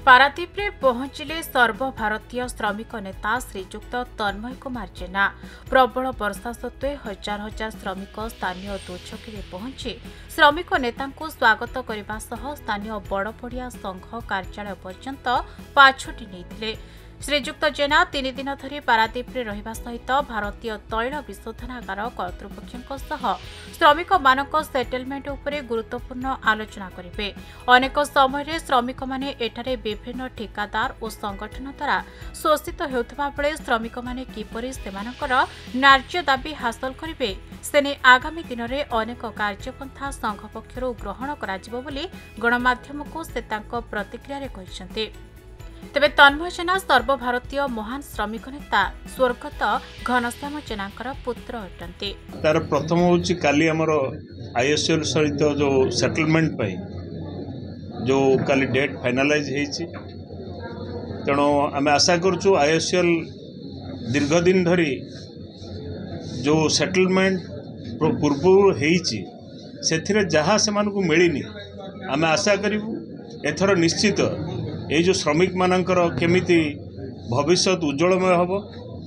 पारादीप रे पहुंचिले सर्वभारतीय श्रमिक नेता श्रीजुक्त तन्मय कुमार जेना। प्रबल वर्षा सत्वे हजार हजार श्रमिक स्थानीय दोछकी पहुंची श्रमिक नेता स्वागत करने सह स्थानीय बड़पड़िया संघ कार्यालय पर्यंत पाछोटी नहीं। श्रीजुक्त जेना 3 दिन धरी पारादीप रे रहिबा सहित भारतीय तैल विशोधनागार कर्तृपक्षों सह श्रमिक मानक सेटलमेंट उपरे गुरुत्वपूर्ण आलोचना करेंगे। अनेक समय श्रमिक माने एठारे विभिन्न ठेकादार और संगठन द्वारा शोषित होता बेले श्रमिक माने किपरि सेमानकर न्याय्य दाबी हासिल करेंगे सेने आगामी दिन में अनेक कार्यपंथा संघ पक्षर ग्रहण कराजिबो बोली गणमाध्यम को से तांको प्रतिक्रिया रे कहिसेंते। तेबे तन्मय जेना सर्वभारतीय महान श्रमिक नेता स्वर्गत घनश्याम जेनाकर पुत्र अटंती। तार प्रथम होची काली हमर आईएसएल सहित जो सेटलमेंट पई जो काली डेट फाइनलाइज हेची, तेणु आम आशा करूँ आईएसएल दीर्घ दिन धरी जो सेटलमेंट पूर्व हेची से जहाँ से मिलनी आम आशा करूँ एथर निश्चित ये जो श्रमिक मानकर केमिति भविष्य उज्जवलमय हम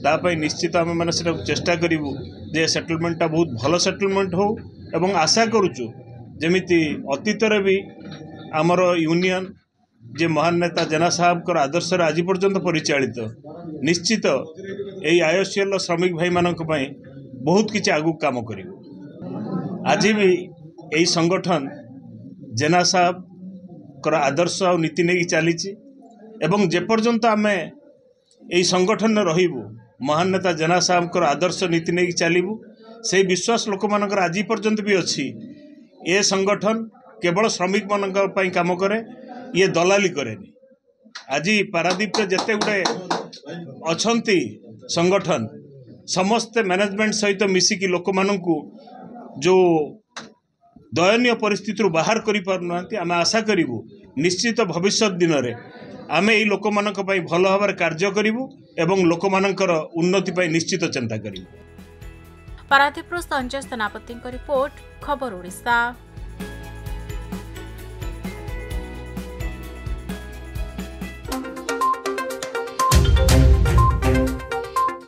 तापाई निश्चित आम मैंने चेष्टा करूँ जे सेटलमेंटा बहुत भल सेटलमेंट हो एवं आशा करुचु जमिति अतीत भी आमर यूनियन जे महान नेता जेना साहब आदर्श आज पर्यंत परिचालित निश्चित यही आईएसएल श्रमिक भाई मानक बहुत किसी आगु काम कर आज भी यही संगठन जेना साहब आदर्श और नीति नहीं चली एवं जेपर्यंत आम यही संगठन रहीबू महान नेता जेना साहब आदर्श नीति नहीं चलू से विश्वास लोक मानकर आज पर्यंत भी अच्छी। ये संगठन केवल श्रमिक मान काम करे, ये दलाली करेनी। आज पारादीप जिते गुड़े अच्छी संगठन समस्ते मैनेजमेंट सहित मिसिकी लोक मानू जो दयनीय परिस्थिति बाहर करि पारना आम आशा करूँ निश्चित भविष्य दिन में आम यही लोक मान भल भाव कार्य करूँ एवं लोक मानकर उन्नति निश्चित चिंता करूँ। पारादीप संजय सेनापति रिपोर्ट, खबर ओडिशा।